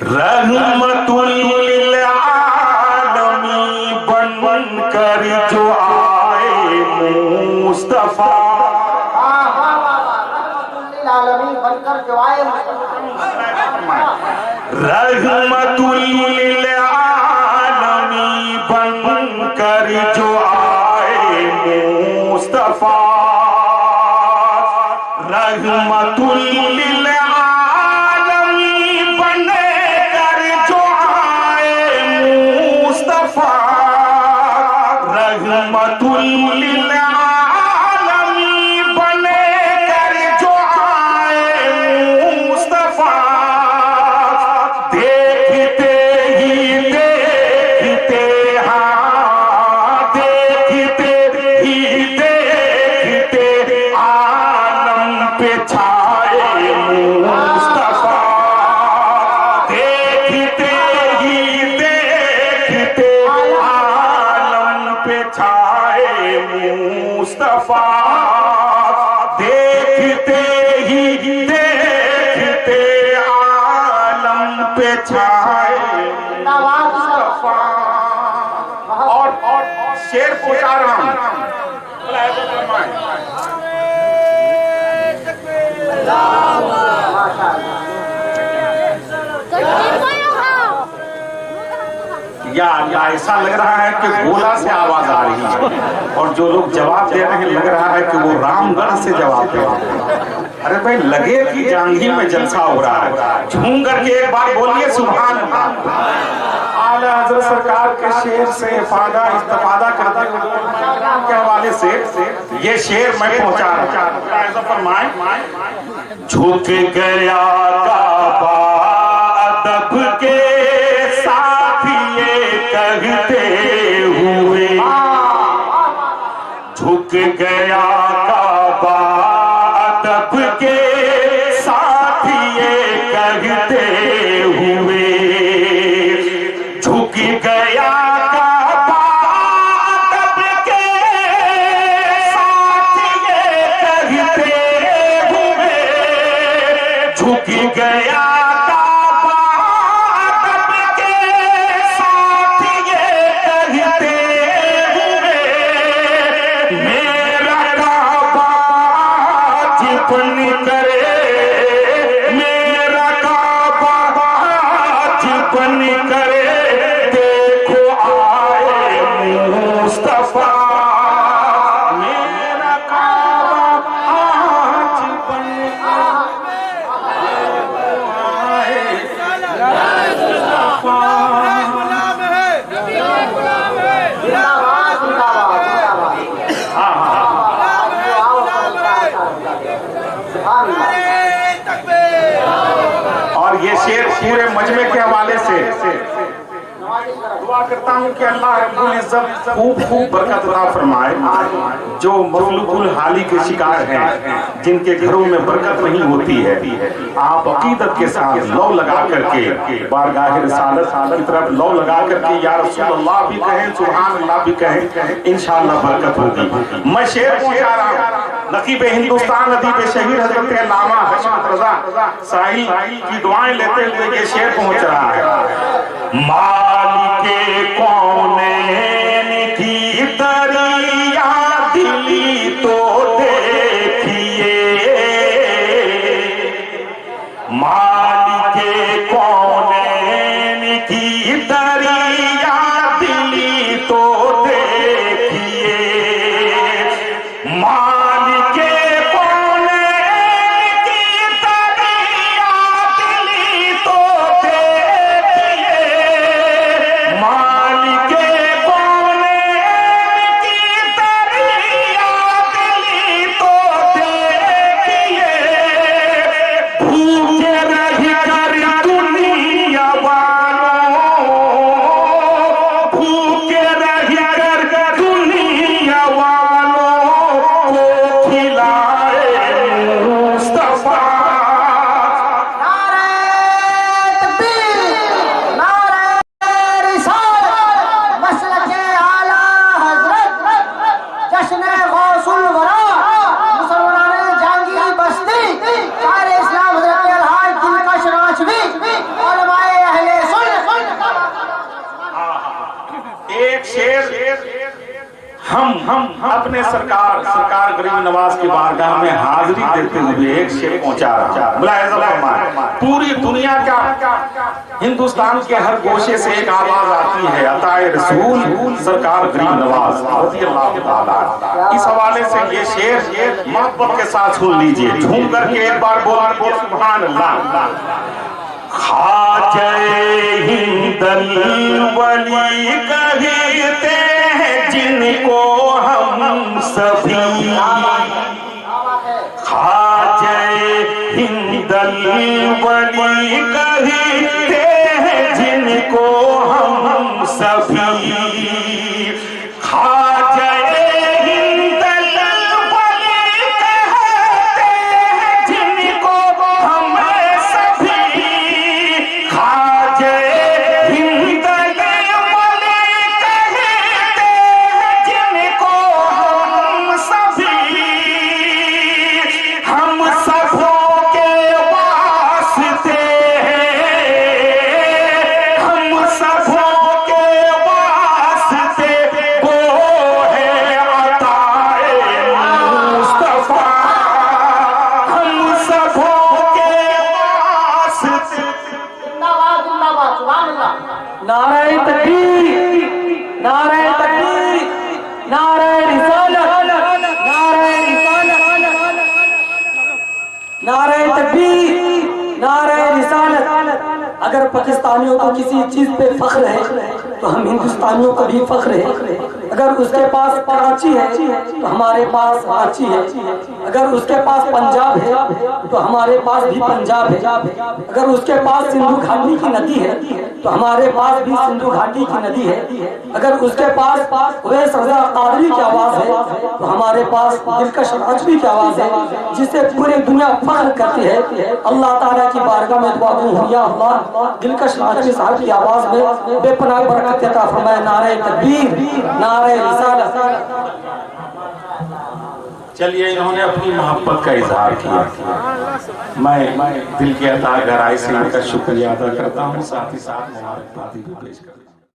रहमतुल लिल आलमीन बन कर जो आए मुस्तफा, बनकर जो आए रहमतुल लिल आलमीन बनकर जो आए मुस्तफा, रहमतुल लिल आलमीन बनकर जो आए मुस्तफा, रहमतुल लिल आलमीन बनकर जो आए मुस्तफा, देखते ही देखते, हाँ देखते ही देखते आलम पे छाए मुस्तफा, देखते ही देखते आलम पे छाए मुस्तफा, देखते ही देखते आलम पे छाए मुस्तफा। और शेर पूछा रहा हूं, या अल्लाह, ऐसा लग रहा है कि गोला से आवाज आ रही है और जो लोग जवाब दे रहे हैं लग रहा है कि वो रामगढ़ से जवाब दे रहे हैं। अरे भाई लगे कि जांघी में जलसा हो रहा है, झूम करके एक बार बोलिए सुभान अल्लाह। आला हजरत सरकार के शेर से इस्तिफादा करते हुए के हवाले से ये शेर मैं पहुंचा रहा हूं। फरमाए, झुक गया काबा अदब के साथ ये कहते हुए, झुक गया काबा अदब के साथ ये कहते हुए, झुक गया काबा अदब के साथ ये कहते हुए, झुक गया काबा अदब के साथ ये कहते हुए, मेरा काबा जिपन करे, मेरा काबा जिपन करे, देखो आए मुस्तफा, मेरा काबा जिपन और ये शेर पूरे मजमे के हवाले से दुआ करता हूँ कि अल्लाह रब्बुल इज्जत खूब खूब बरकत अता फरमाए। जो मखलूकुल हाली के शिकार हैं, जिनके घरों में बरकत नहीं होती है, आप अकीदत के साथ लौ लगा करके बारगाह रिसालत की तरफ लौ लगा करके या रसूल अल्लाह भी कहें, सुभान अल्लाह भी कहें, इंशाअल्लाह बरकत होगी। मैं शेर पहुंचा रहा हूँ। नकीब हिंदुस्तान अदीब शहीद हजरत अल्लामा हशमत रजा साहिल की दुआएं लेते हुए ये शेर पहुंच रहा है। मालिके कौनैन की दरिया दिली तो देखिए, मालिके कौनैन की दरिया दिली तो देखिए, मालिके कौनैन की दरिया दिली तो देखिए, मालिके अपने सरकार गरीब नवाज की बारगाह में हाजिरी देते हुए एक शेर पहुंचा रहा। मुलाहिजा फरमाएं, पूरी दुनिया का हिंदुस्तान के हर गोशे से एक आवाज आती है, अताए रसूल सरकार गरीब नवाज रज़ियल्लाहु ताला। इस हवाले से ये शेर मोहब्बत के साथ सुन लीजिए, झूम करके एक बार बोल सुभान अल्लाह। ख्वाजा हिंदल वली कहते हैं जिनको हम सभी, ख्वाजा हिंदल वली कहते हैं जिनको हम सभी, ख्वाजा हिंदल वली कहते हैं जिनको हम सभी, ख्वाजा हिंदल वली कहते हैं जिनको हम सभी, हम सबों के वास्ते हैं, हम सबों के वास्ते वो है अताए मुस्तफा, हम सबों के वास्ते। जिंदाबाद जिंदाबाद सुभान अल्लाह। नारे तकबीर, नारे तकबीर, नारे रिसालत, नारे रिसालत, नारे तकबीर, नारे रिसालत। अगर पाकिस्तानियों को किसी चीज पे फख्र है तो हम हिंदुस्तानियों को भी फख्र है। अगर उसके पास कराची है तो हमारे पास रांची है, अगर उसके पास पंजाब है तो हमारे पास भी पंजाब है, अगर उसके पास सिंधु घाटी की नदी है तो हमारे पास भी सिंधु घाटी की नदी है, अगर उसके पास अवैस रज़ा कादरी की आवाज है तो हमारे पास दिलकश राजवी की आवाज है, जिससे पूरी दुनिया फख्र करती है। अल्लाह ताला की बारगाह में दुआ करूं, या अल्लाह दिलकश राजवी साहब की आवाज में बेपनाह बरकत अता फरमाए। नारे तकबीर, नारे रिसालत। चलिए, इन्होंने अपनी मोहब्बत का इजहार किया, मैं दिल की अता गहराई से इनका शुक्रिया अदा करता हूँ, साथ ही साथ मुबारकबादी भी पेश करता हूँ।